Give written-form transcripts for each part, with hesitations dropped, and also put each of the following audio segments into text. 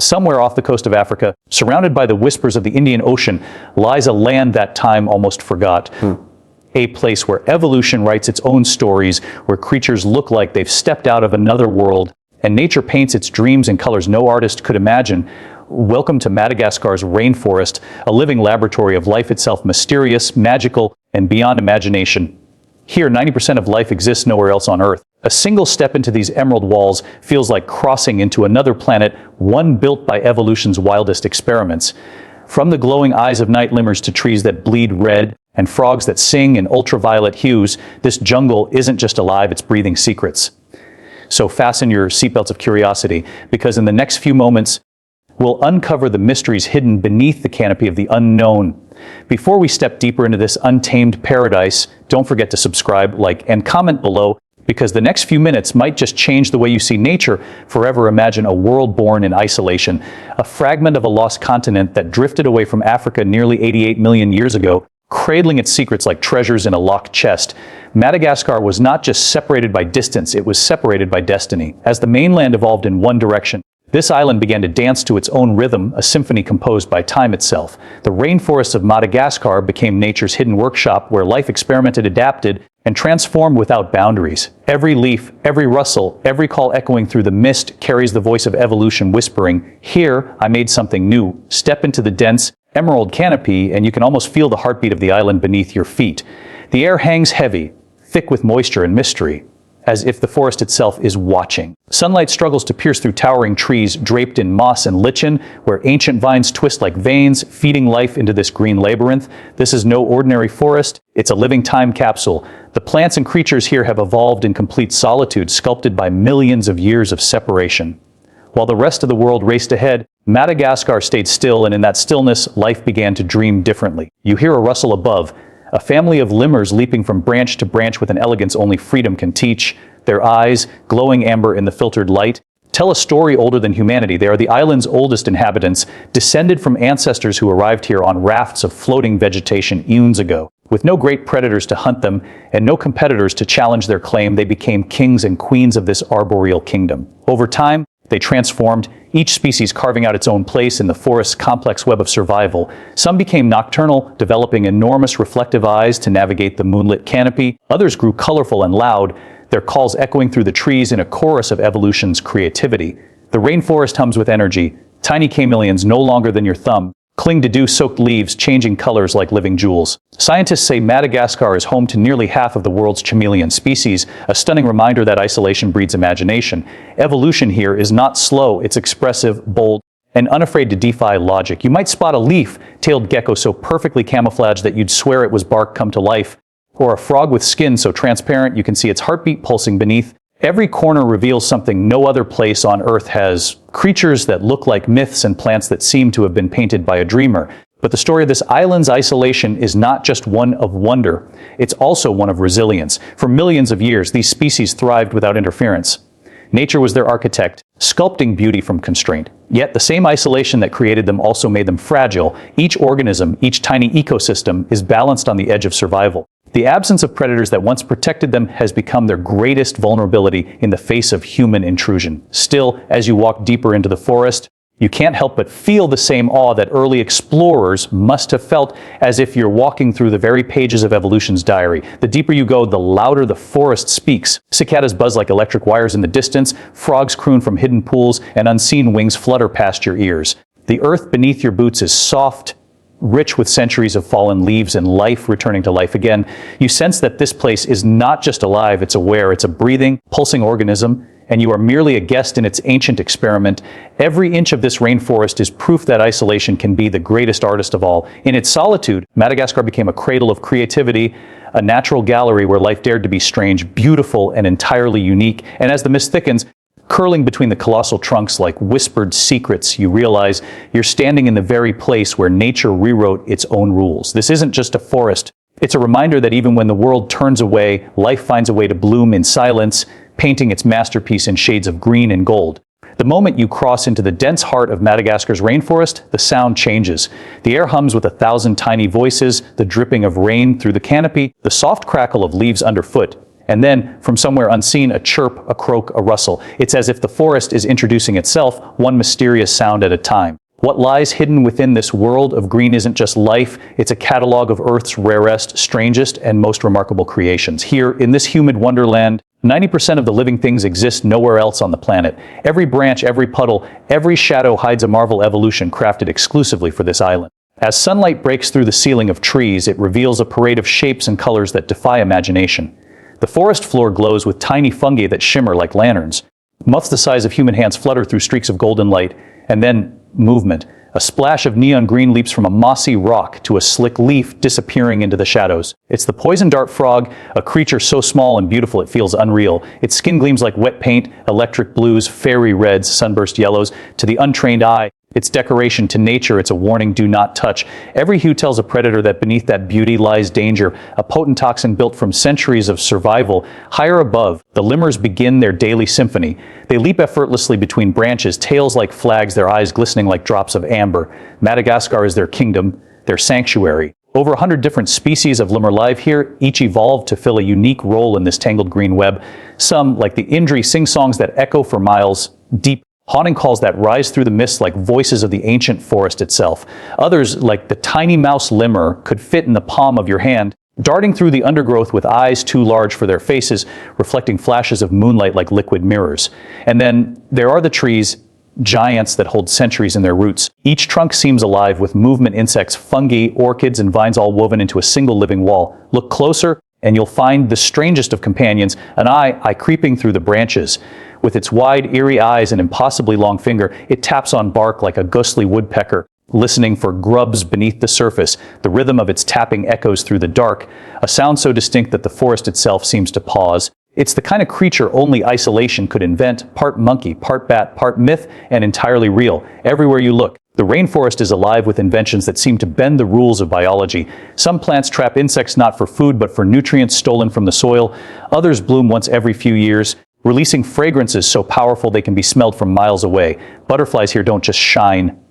Somewhere off the coast of Africa, surrounded by the whispers of the Indian Ocean, lies a land that time almost forgot. A place where evolution writes its own stories, where creatures look like they've stepped out of another world, and nature paints its dreams in colors no artist could imagine. Welcome to Madagascar's rainforest, a living laboratory of life itself, mysterious, magical, and beyond imagination. Here, 90% of life exists nowhere else on Earth. A single step into these emerald walls feels like crossing into another planet, one built by evolution's wildest experiments. From the glowing eyes of night lemurs to trees that bleed red and frogs that sing in ultraviolet hues, this jungle isn't just alive, it's breathing secrets. So fasten your seatbelts of curiosity, because in the next few moments, we'll uncover the mysteries hidden beneath the canopy of the unknown. Before we step deeper into this untamed paradise, don't forget to subscribe, like, and comment below, because the next few minutes might just change the way you see nature. Forever imagine a world born in isolation, a fragment of a lost continent that drifted away from Africa nearly 88 million years ago, cradling its secrets like treasures in a locked chest. Madagascar was not just separated by distance, it was separated by destiny. As the mainland evolved in one direction, this island began to dance to its own rhythm, a symphony composed by time itself. The rainforests of Madagascar became nature's hidden workshop where life experimented, adapted, and transformed without boundaries. Every leaf, every rustle, every call echoing through the mist carries the voice of evolution whispering, "Here, I made something new." Step into the dense, emerald canopy, and you can almost feel the heartbeat of the island beneath your feet. The air hangs heavy, thick with moisture and mystery, as if the forest itself is watching. Sunlight struggles to pierce through towering trees draped in moss and lichen, where ancient vines twist like veins, feeding life into this green labyrinth. This is no ordinary forest, it's a living time capsule. The plants and creatures here have evolved in complete solitude, sculpted by millions of years of separation. While the rest of the world raced ahead, Madagascar stayed still, and in that stillness, life began to dream differently. You hear a rustle above, a family of lemurs leaping from branch to branch with an elegance only freedom can teach. Their eyes, glowing amber in the filtered light, tell a story older than humanity. They are the island's oldest inhabitants, descended from ancestors who arrived here on rafts of floating vegetation eons ago. With no great predators to hunt them and no competitors to challenge their claim, they became kings and queens of this arboreal kingdom. Over time, they transformed, each species carving out its own place in the forest's complex web of survival. Some became nocturnal, developing enormous reflective eyes to navigate the moonlit canopy. Others grew colorful and loud, their calls echoing through the trees in a chorus of evolution's creativity. The rainforest hums with energy. Tiny chameleons no longer than your thumb cling to dew-soaked leaves, changing colors like living jewels. Scientists say Madagascar is home to nearly half of the world's chameleon species, a stunning reminder that isolation breeds imagination. Evolution here is not slow, it's expressive, bold, and unafraid to defy logic. You might spot a leaf-tailed gecko so perfectly camouflaged that you'd swear it was bark come to life, or a frog with skin so transparent you can see its heartbeat pulsing beneath. Every corner reveals something no other place on Earth has. Creatures that look like myths and plants that seem to have been painted by a dreamer. But the story of this island's isolation is not just one of wonder, it's also one of resilience. For millions of years, these species thrived without interference. Nature was their architect, sculpting beauty from constraint. Yet the same isolation that created them also made them fragile. Each organism, each tiny ecosystem, is balanced on the edge of survival. The absence of predators that once protected them has become their greatest vulnerability in the face of human intrusion. Still, as you walk deeper into the forest, you can't help but feel the same awe that early explorers must have felt, as if you're walking through the very pages of evolution's diary. The deeper you go, the louder the forest speaks. Cicadas buzz like electric wires in the distance, frogs croon from hidden pools, and unseen wings flutter past your ears. The earth beneath your boots is soft, rich with centuries of fallen leaves and life returning to life again. You sense that this place is not just alive, it's aware, it's a breathing, pulsing organism, and you are merely a guest in its ancient experiment. Every inch of this rainforest is proof that isolation can be the greatest artist of all. In its solitude, Madagascar became a cradle of creativity, a natural gallery where life dared to be strange, beautiful, and entirely unique. And as the mist thickens, curling between the colossal trunks like whispered secrets, you realize you're standing in the very place where nature rewrote its own rules. This isn't just a forest. It's a reminder that even when the world turns away, life finds a way to bloom in silence, painting its masterpiece in shades of green and gold. The moment you cross into the dense heart of Madagascar's rainforest, the sound changes. The air hums with 1,000 tiny voices, the dripping of rain through the canopy, the soft crackle of leaves underfoot, And then, from somewhere unseen, a chirp, a croak, a rustle. It's as if the forest is introducing itself, one mysterious sound at a time. What lies hidden within this world of green isn't just life, it's a catalog of Earth's rarest, strangest, and most remarkable creations. Here, in this humid wonderland, 90% of the living things exist nowhere else on the planet. Every branch, every puddle, every shadow hides a marvel evolution crafted exclusively for this island. As sunlight breaks through the ceiling of trees, it reveals a parade of shapes and colors that defy imagination. The forest floor glows with tiny fungi that shimmer like lanterns. Moths the size of human hands flutter through streaks of golden light, and then movement. A splash of neon green leaps from a mossy rock to a slick leaf disappearing into the shadows. It's the poison dart frog, a creature so small and beautiful it feels unreal. Its skin gleams like wet paint, electric blues, fairy reds, sunburst yellows. To the untrained eye, its decoration. To nature, it's a warning, do not touch. Every hue tells a predator that beneath that beauty lies danger, a potent toxin built from centuries of survival. Higher above, the lemurs begin their daily symphony. They leap effortlessly between branches, tails like flags, their eyes glistening like drops of amber. Madagascar is their kingdom, their sanctuary. Over 100 different species of lemur live here, each evolved to fill a unique role in this tangled green web. Some, like the Indri, sing songs that echo for miles deep, haunting calls that rise through the mist like voices of the ancient forest itself. Others, like the tiny mouse lemur, could fit in the palm of your hand, darting through the undergrowth with eyes too large for their faces, reflecting flashes of moonlight like liquid mirrors. And then there are the trees, giants that hold centuries in their roots. Each trunk seems alive with movement, insects, fungi, orchids, and vines all woven into a single living wall. Look closer, and you'll find the strangest of companions, an eye creeping through the branches. With its wide, eerie eyes and impossibly long finger, it taps on bark like a ghostly woodpecker, listening for grubs beneath the surface. The rhythm of its tapping echoes through the dark, a sound so distinct that the forest itself seems to pause. It's the kind of creature only isolation could invent, part monkey, part bat, part myth, and entirely real. Everywhere you look, the rainforest is alive with inventions that seem to bend the rules of biology. Some plants trap insects not for food but for nutrients stolen from the soil. Others bloom once every few years, releasing fragrances so powerful they can be smelled from miles away. Butterflies here don't just shine,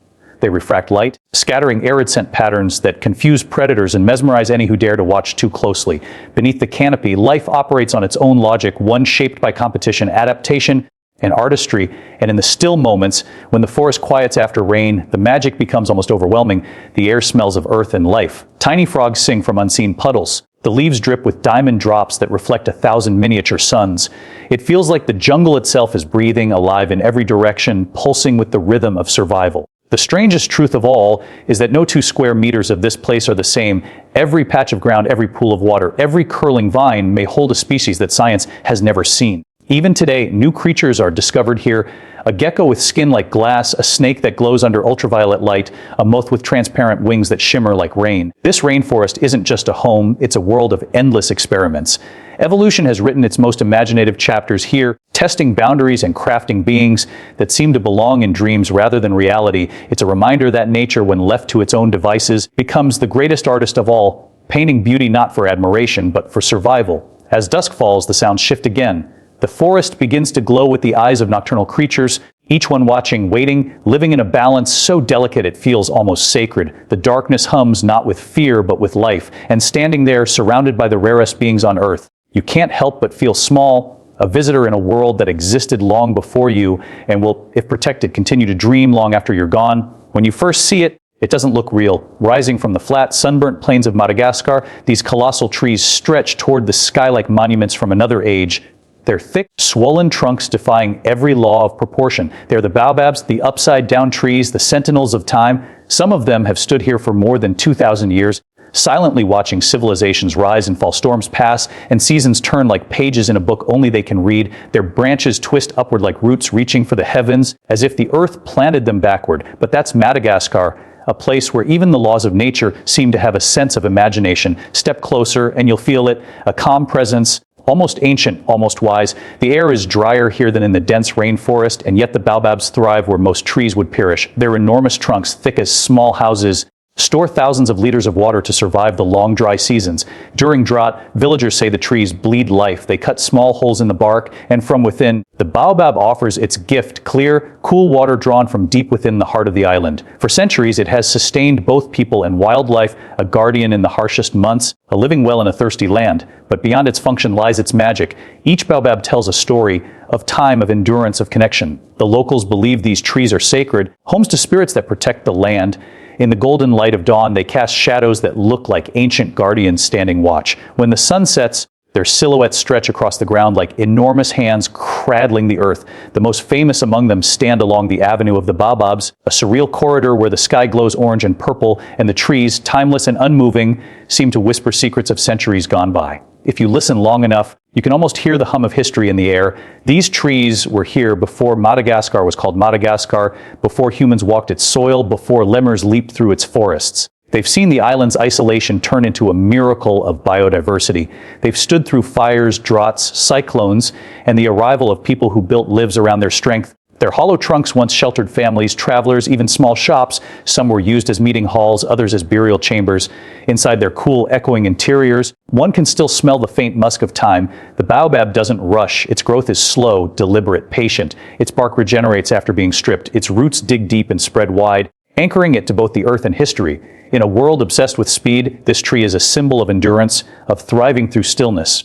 they refract light, scattering arid scent patterns that confuse predators and mesmerize any who dare to watch too closely. Beneath the canopy, life operates on its own logic, one shaped by competition, adaptation, and artistry. And in the still moments, when the forest quiets after rain, the magic becomes almost overwhelming. The air smells of earth and life. Tiny frogs sing from unseen puddles. The leaves drip with diamond drops that reflect 1,000 miniature suns. It feels like the jungle itself is breathing, alive in every direction, pulsing with the rhythm of survival. The strangest truth of all is that no 2 square meters of this place are the same. Every patch of ground, every pool of water, every curling vine may hold a species that science has never seen. Even today, new creatures are discovered here. A gecko with skin like glass, a snake that glows under ultraviolet light, a moth with transparent wings that shimmer like rain. This rainforest isn't just a home, it's a world of endless experiments. Evolution has written its most imaginative chapters here, testing boundaries and crafting beings that seem to belong in dreams rather than reality. It's a reminder that nature, when left to its own devices, becomes the greatest artist of all, painting beauty not for admiration, but for survival. As dusk falls, the sounds shift again. The forest begins to glow with the eyes of nocturnal creatures, each one watching, waiting, living in a balance so delicate it feels almost sacred. The darkness hums not with fear but with life, and standing there, surrounded by the rarest beings on earth, you can't help but feel small, a visitor in a world that existed long before you and will, if protected, continue to dream long after you're gone. When you first see it, it doesn't look real. Rising from the flat, sunburnt plains of Madagascar, these colossal trees stretch toward the sky like monuments from another age. Their thick, swollen trunks defying every law of proportion. They're the baobabs, the upside-down trees, the sentinels of time. Some of them have stood here for more than 2,000 years, silently watching civilizations rise and fall, storms pass, and seasons turn like pages in a book only they can read. Their branches twist upward like roots reaching for the heavens, as if the earth planted them backward. But that's Madagascar, a place where even the laws of nature seem to have a sense of imagination. Step closer and you'll feel it, a calm presence, almost ancient, almost wise. The air is drier here than in the dense rainforest, and yet the baobabs thrive where most trees would perish. Their enormous trunks, thick as small houses, store thousands of liters of water to survive the long dry seasons. During drought, villagers say the trees bleed life. They cut small holes in the bark, and from within, the baobab offers its gift, clear, cool water drawn from deep within the heart of the island. For centuries, it has sustained both people and wildlife, a guardian in the harshest months, a living well in a thirsty land. But beyond its function lies its magic. Each baobab tells a story of time, of endurance, of connection. The locals believe these trees are sacred, homes to spirits that protect the land. In the golden light of dawn, they cast shadows that look like ancient guardians standing watch. When the sun sets, their silhouettes stretch across the ground like enormous hands cradling the earth. The most famous among them stand along the Avenue of the Baobabs, a surreal corridor where the sky glows orange and purple, and the trees, timeless and unmoving, seem to whisper secrets of centuries gone by. If you listen long enough, you can almost hear the hum of history in the air. These trees were here before Madagascar was called Madagascar, before humans walked its soil, before lemurs leaped through its forests. They've seen the island's isolation turn into a miracle of biodiversity. They've stood through fires, droughts, cyclones, and the arrival of people who built lives around their strength. Their hollow trunks once sheltered families, travelers, even small shops. Some were used as meeting halls, others as burial chambers. Inside their cool, echoing interiors, one can still smell the faint musk of time. The baobab doesn't rush. Its growth is slow, deliberate, patient. Its bark regenerates after being stripped. Its roots dig deep and spread wide, anchoring it to both the earth and history. In a world obsessed with speed, this tree is a symbol of endurance, of thriving through stillness.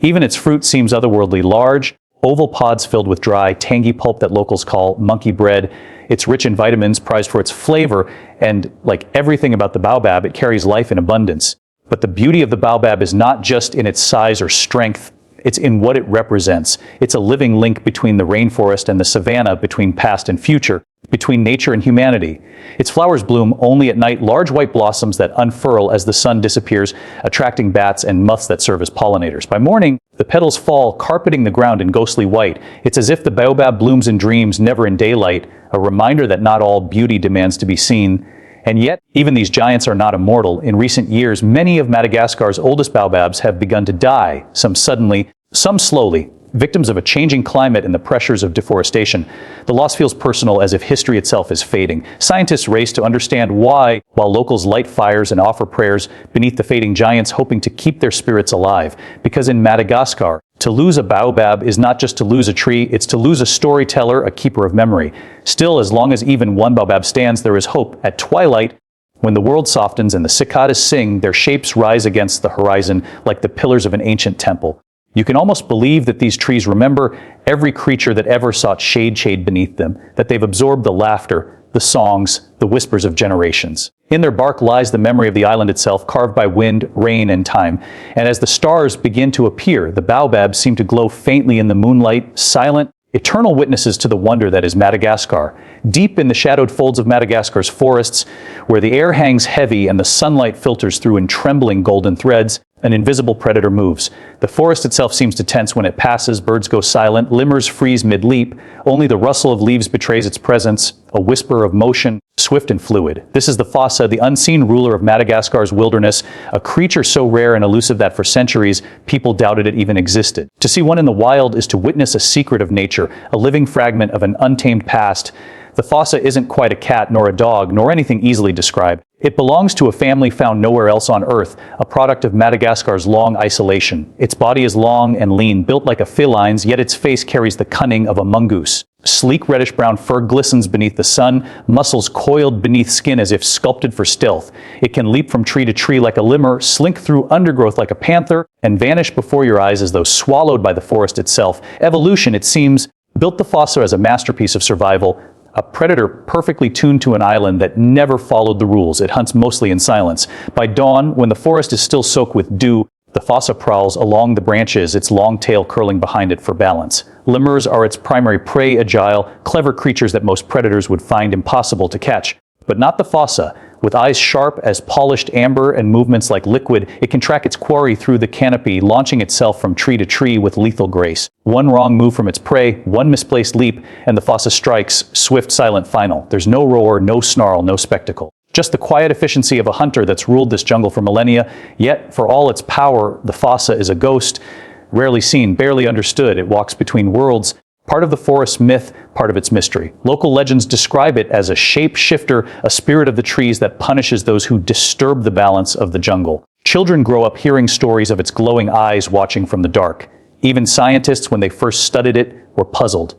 Even its fruit seems otherworldly, large, oval pods filled with dry, tangy pulp that locals call monkey bread. It's rich in vitamins, prized for its flavor, and like everything about the baobab, it carries life in abundance. But the beauty of the baobab is not just in its size or strength, it's in what it represents. It's a living link between the rainforest and the savanna, between past and future, between nature and humanity. Its flowers bloom only at night, large white blossoms that unfurl as the sun disappears, attracting bats and moths that serve as pollinators. By morning, the petals fall, carpeting the ground in ghostly white. It's as if the baobab blooms in dreams, never in daylight, a reminder that not all beauty demands to be seen. And yet, even these giants are not immortal. In recent years, many of Madagascar's oldest baobabs have begun to die, some suddenly, some slowly, victims of a changing climate and the pressures of deforestation. The loss feels personal, as if history itself is fading. Scientists race to understand why, while locals light fires and offer prayers beneath the fading giants, hoping to keep their spirits alive. Because in Madagascar, to lose a baobab is not just to lose a tree, it's to lose a storyteller, a keeper of memory. Still, as long as even one baobab stands, there is hope. At twilight, when the world softens and the cicadas sing, their shapes rise against the horizon like the pillars of an ancient temple. You can almost believe that these trees remember every creature that ever sought shade beneath them, that they've absorbed the laughter, the songs, the whispers of generations. In their bark lies the memory of the island itself, carved by wind, rain, and time. And as the stars begin to appear, the baobabs seem to glow faintly in the moonlight, silent, eternal witnesses to the wonder that is Madagascar. Deep in the shadowed folds of Madagascar's forests, where the air hangs heavy and the sunlight filters through in trembling golden threads, an invisible predator moves. The forest itself seems to tense when it passes, birds go silent, lemurs freeze mid-leap, only the rustle of leaves betrays its presence, a whisper of motion, swift and fluid. This is the Fossa, the unseen ruler of Madagascar's wilderness, a creature so rare and elusive that for centuries, people doubted it even existed. To see one in the wild is to witness a secret of nature, a living fragment of an untamed past. The Fossa isn't quite a cat, nor a dog, nor anything easily described. It belongs to a family found nowhere else on Earth, a product of Madagascar's long isolation. Its body is long and lean, built like a feline's, yet its face carries the cunning of a mongoose. Sleek reddish-brown fur glistens beneath the sun, muscles coiled beneath skin as if sculpted for stealth. It can leap from tree to tree like a lemur, slink through undergrowth like a panther, and vanish before your eyes as though swallowed by the forest itself. Evolution, it seems, built the Fossa as a masterpiece of survival, a predator perfectly tuned to an island that never followed the rules. It hunts mostly in silence. By dawn, when the forest is still soaked with dew, the Fossa prowls along the branches, its long tail curling behind it for balance. Lemurs are its primary prey, agile, clever creatures that most predators would find impossible to catch. But not the Fossa. With eyes sharp as polished amber and movements like liquid, it can track its quarry through the canopy, launching itself from tree to tree with lethal grace. One wrong move from its prey, one misplaced leap, and the Fossa strikes, swift, silent, final. There's no roar, no snarl, no spectacle. Just the quiet efficiency of a hunter that's ruled this jungle for millennia. Yet, for all its power, the Fossa is a ghost, rarely seen, barely understood. It walks between worlds, Part of the forest myth, part of its mystery. Local legends describe it as a shape-shifter, a spirit of the trees that punishes those who disturb the balance of the jungle. Children grow up hearing stories of its glowing eyes watching from the dark. Even scientists, when they first studied it, were puzzled.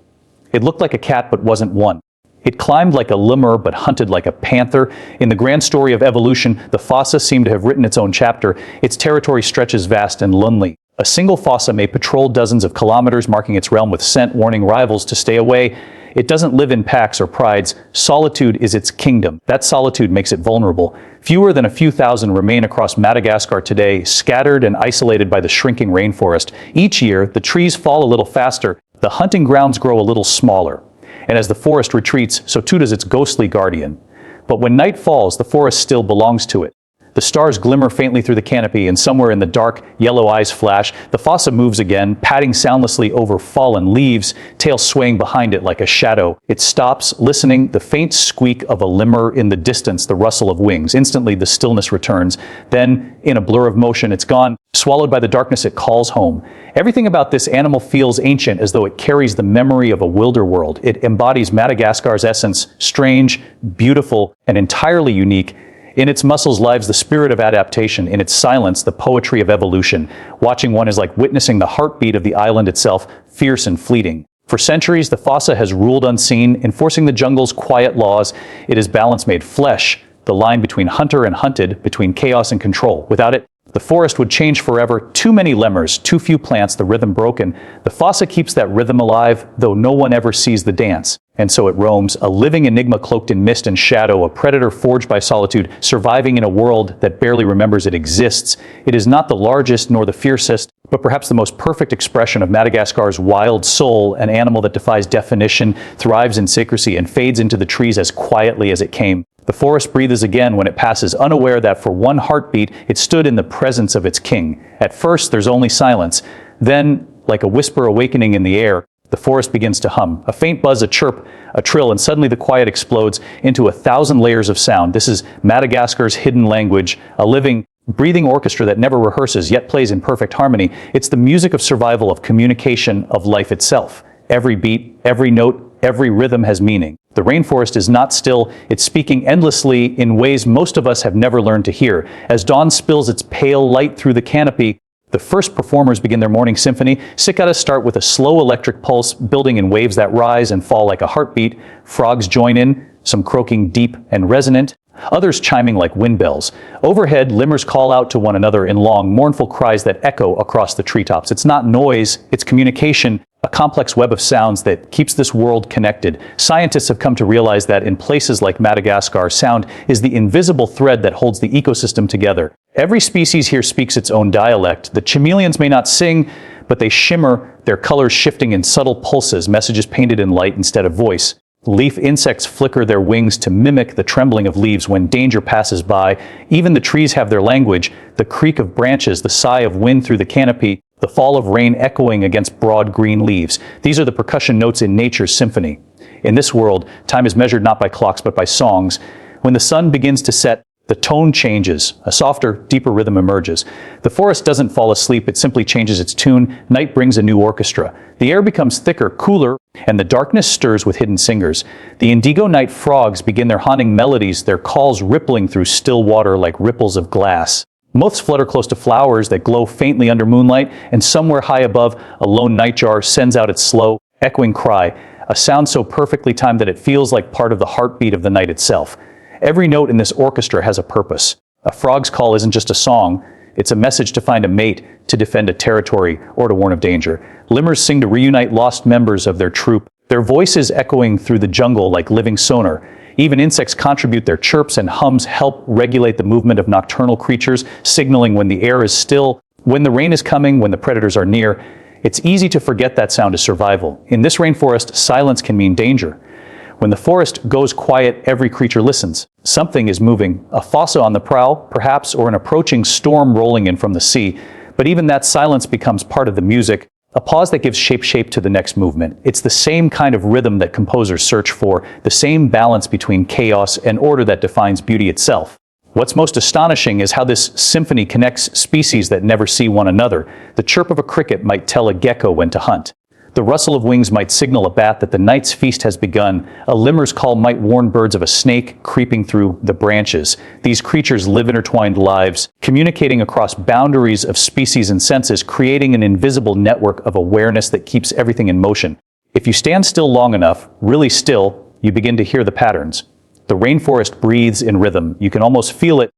It looked like a cat but wasn't one. It climbed like a lemur but hunted like a panther. In the grand story of evolution, the fossa seemed to have written its own chapter. Its territory stretches vast and lonely. A single fossa may patrol dozens of kilometers, marking its realm with scent, warning rivals to stay away. It doesn't live in packs or prides. Solitude is its kingdom. That solitude makes it vulnerable. Fewer than a few thousand remain across Madagascar today, scattered and isolated by the shrinking rainforest. Each year, the trees fall a little faster, the hunting grounds grow a little smaller. And as the forest retreats, so too does its ghostly guardian. But when night falls, the forest still belongs to it. The stars glimmer faintly through the canopy, and somewhere in the dark, yellow eyes flash. The fossa moves again, padding soundlessly over fallen leaves, tail swaying behind it like a shadow. It stops, listening, the faint squeak of a lemur in the distance, the rustle of wings. Instantly, the stillness returns. Then, in a blur of motion, it's gone. Swallowed by the darkness, it calls home. Everything about this animal feels ancient, as though it carries the memory of a wilder world. It embodies Madagascar's essence, strange, beautiful, and entirely unique. In its muscles lives the spirit of adaptation, in its silence the poetry of evolution. Watching one is like witnessing the heartbeat of the island itself, fierce and fleeting. For centuries, the fossa has ruled unseen, enforcing the jungle's quiet laws. It is balance made flesh, the line between hunter and hunted, between chaos and control. Without it, the forest would change forever. Too many lemurs, too few plants, the rhythm broken. The fossa keeps that rhythm alive, though no one ever sees the dance. And so it roams, a living enigma cloaked in mist and shadow, a predator forged by solitude, surviving in a world that barely remembers it exists. It is not the largest nor the fiercest, but perhaps the most perfect expression of Madagascar's wild soul, an animal that defies definition, thrives in secrecy, and fades into the trees as quietly as it came. The forest breathes again when it passes, unaware that for one heartbeat it stood in the presence of its king. At first, there's only silence. Then, like a whisper awakening in the air, the forest begins to hum. A faint buzz, a chirp, a trill, and suddenly the quiet explodes into 1,000 layers of sound. This is Madagascar's hidden language, a living, breathing orchestra that never rehearses, yet plays in perfect harmony. It's the music of survival, of communication, of life itself. Every beat, every note, every rhythm has meaning. The rainforest is not still, it's speaking endlessly in ways most of us have never learned to hear. As dawn spills its pale light through the canopy, the first performers begin their morning symphony. Cicadas start with a slow electric pulse, building in waves that rise and fall like a heartbeat. Frogs join in, some croaking deep and resonant, others chiming like wind bells. Overhead, lemurs call out to one another in long, mournful cries that echo across the treetops. It's not noise, it's communication, a complex web of sounds that keeps this world connected. Scientists have come to realize that in places like Madagascar, sound is the invisible thread that holds the ecosystem together. Every species here speaks its own dialect. The chameleons may not sing, but they shimmer, their colors shifting in subtle pulses, messages painted in light instead of voice. Leaf insects flicker their wings to mimic the trembling of leaves when danger passes by. Even the trees have their language, the creak of branches, the sigh of wind through the canopy, the fall of rain echoing against broad green leaves. These are the percussion notes in nature's symphony. In this world, time is measured not by clocks but by songs. When the sun begins to set, the tone changes, a softer, deeper rhythm emerges. The forest doesn't fall asleep, it simply changes its tune. Night brings a new orchestra. The air becomes thicker, cooler, and the darkness stirs with hidden singers. The indigo night frogs begin their haunting melodies, their calls rippling through still water like ripples of glass. Moths flutter close to flowers that glow faintly under moonlight, and somewhere high above, a lone nightjar sends out its slow, echoing cry, a sound so perfectly timed that it feels like part of the heartbeat of the night itself. Every note in this orchestra has a purpose. A frog's call isn't just a song, it's a message to find a mate, to defend a territory, or to warn of danger. Lemurs sing to reunite lost members of their troop, their voices echoing through the jungle like living sonar. Even insects contribute, their chirps and hums help regulate the movement of nocturnal creatures, signaling when the air is still, when the rain is coming, when the predators are near. It's easy to forget that sound is survival. In this rainforest, silence can mean danger. When the forest goes quiet, every creature listens. Something is moving, a fossa on the prowl, perhaps, or an approaching storm rolling in from the sea. But even that silence becomes part of the music, a pause that gives shape to the next movement. It's the same kind of rhythm that composers search for, the same balance between chaos and order that defines beauty itself. What's most astonishing is how this symphony connects species that never see one another. The chirp of a cricket might tell a gecko when to hunt. The rustle of wings might signal a bat that the night's feast has begun. A limmer's call might warn birds of a snake creeping through the branches. These creatures live intertwined lives, communicating across boundaries of species and senses, creating an invisible network of awareness that keeps everything in motion. If you stand still long enough, really still, you begin to hear the patterns. The rainforest breathes in rhythm. You can almost feel it,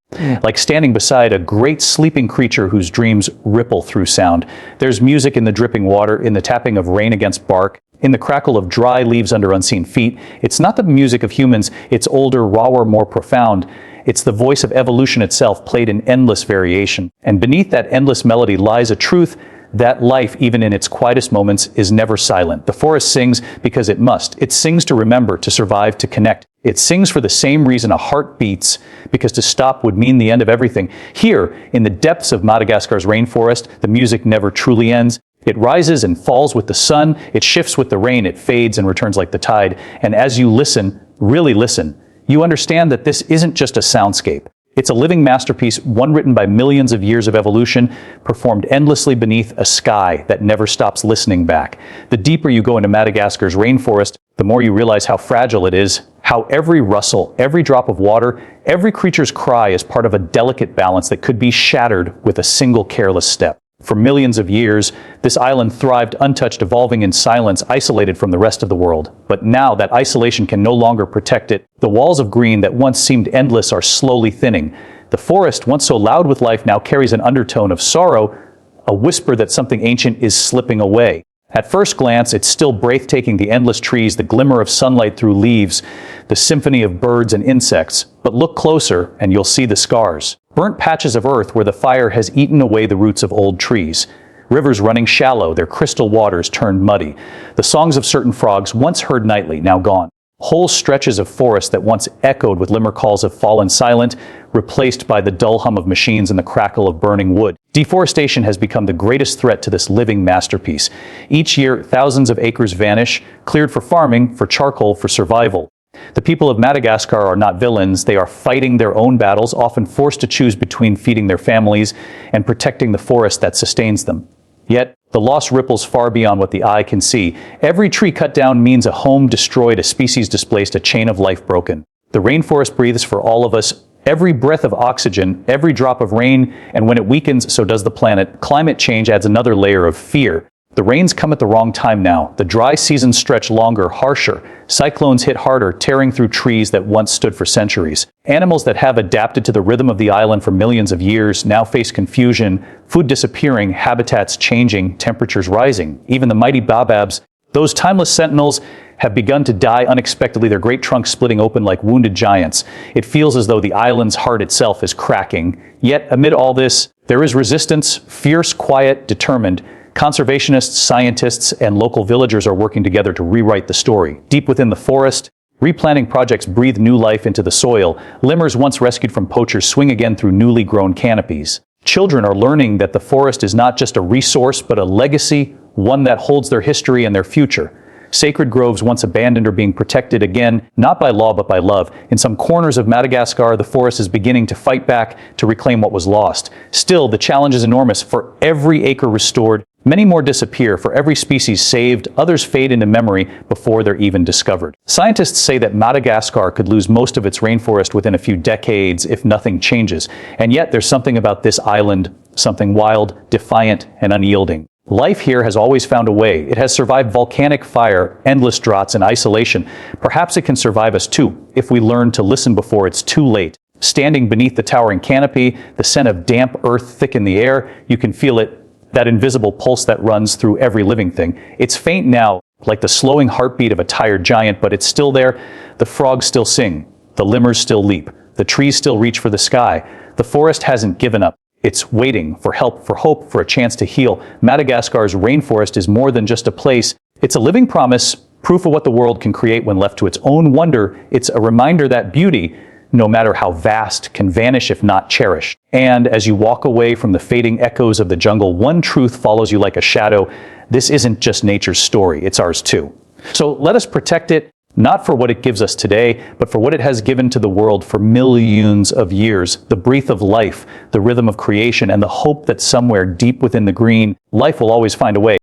like standing beside a great sleeping creature whose dreams ripple through sound. There's music in the dripping water, in the tapping of rain against bark, in the crackle of dry leaves under unseen feet. It's not the music of humans, it's older, rawer, more profound. It's the voice of evolution itself, played in endless variation. And beneath that endless melody lies a truth that life, even in its quietest moments, is never silent. The forest sings because it must. It sings to remember, to survive, to connect. It sings for the same reason a heart beats, because to stop would mean the end of everything. Here, in the depths of Madagascar's rainforest, the music never truly ends. It rises and falls with the sun, it shifts with the rain, it fades and returns like the tide. And as you listen, really listen, you understand that this isn't just a soundscape. It's a living masterpiece, one written by millions of years of evolution, performed endlessly beneath a sky that never stops listening back. The deeper you go into Madagascar's rainforest, the more you realize how fragile it is, how every rustle, every drop of water, every creature's cry is part of a delicate balance that could be shattered with a single careless step. For millions of years, this island thrived untouched, evolving in silence, isolated from the rest of the world. But now that isolation can no longer protect it. The walls of green that once seemed endless are slowly thinning. The forest, once so loud with life, now carries an undertone of sorrow, a whisper that something ancient is slipping away. At first glance, it's still breathtaking, the endless trees, the glimmer of sunlight through leaves, the symphony of birds and insects. But look closer and you'll see the scars. Burnt patches of earth where the fire has eaten away the roots of old trees. Rivers running shallow, their crystal waters turned muddy. The songs of certain frogs, once heard nightly, now gone. Whole stretches of forest that once echoed with limmer calls have fallen silent, replaced by the dull hum of machines and the crackle of burning wood. Deforestation has become the greatest threat to this living masterpiece. Each year, thousands of acres vanish, cleared for farming, for charcoal, for survival. The people of Madagascar are not villains. They are fighting their own battles, often forced to choose between feeding their families and protecting the forest that sustains them. Yet, the loss ripples far beyond what the eye can see. Every tree cut down means a home destroyed, a species displaced, a chain of life broken. The rainforest breathes for all of us. Every breath of oxygen, every drop of rain, and when it weakens, so does the planet. Climate change adds another layer of fear. The rains come at the wrong time now. The dry seasons stretch longer, harsher. Cyclones hit harder, tearing through trees that once stood for centuries. Animals that have adapted to the rhythm of the island for millions of years now face confusion, food disappearing, habitats changing, temperatures rising. Even the mighty Baobabs, those timeless sentinels, have begun to die unexpectedly, their great trunks splitting open like wounded giants. It feels as though the island's heart itself is cracking. Yet, amid all this, there is resistance, fierce, quiet, determined. Conservationists, scientists, and local villagers are working together to rewrite the story. Deep within the forest, replanting projects breathe new life into the soil. Limmers once rescued from poachers swing again through newly grown canopies. Children are learning that the forest is not just a resource, but a legacy, one that holds their history and their future. Sacred groves once abandoned are being protected again, not by law but by love. In some corners of Madagascar, the forest is beginning to fight back to reclaim what was lost. Still, the challenge is enormous. For every acre restored, many more disappear. For every species saved, others fade into memory before they're even discovered. Scientists say that Madagascar could lose most of its rainforest within a few decades if nothing changes. And yet there's something about this island, something wild, defiant, and unyielding. Life here has always found a way. It has survived volcanic fire, endless droughts, and isolation. Perhaps it can survive us too, if we learn to listen before it's too late. Standing beneath the towering canopy, the scent of damp earth thick in the air, you can feel it, that invisible pulse that runs through every living thing. It's faint now, like the slowing heartbeat of a tired giant, but it's still there. The frogs still sing. The limmers still leap. The trees still reach for the sky. The forest hasn't given up. It's waiting for help, for hope, for a chance to heal. Madagascar's rainforest is more than just a place. It's a living promise, proof of what the world can create when left to its own wonder. It's a reminder that beauty, no matter how vast, can vanish if not cherished. And as you walk away from the fading echoes of the jungle, one truth follows you like a shadow. This isn't just nature's story, it's ours too. So let us protect it, not for what it gives us today, but for what it has given to the world for millions of years. The breath of life, the rhythm of creation, and the hope that somewhere deep within the green, life will always find a way.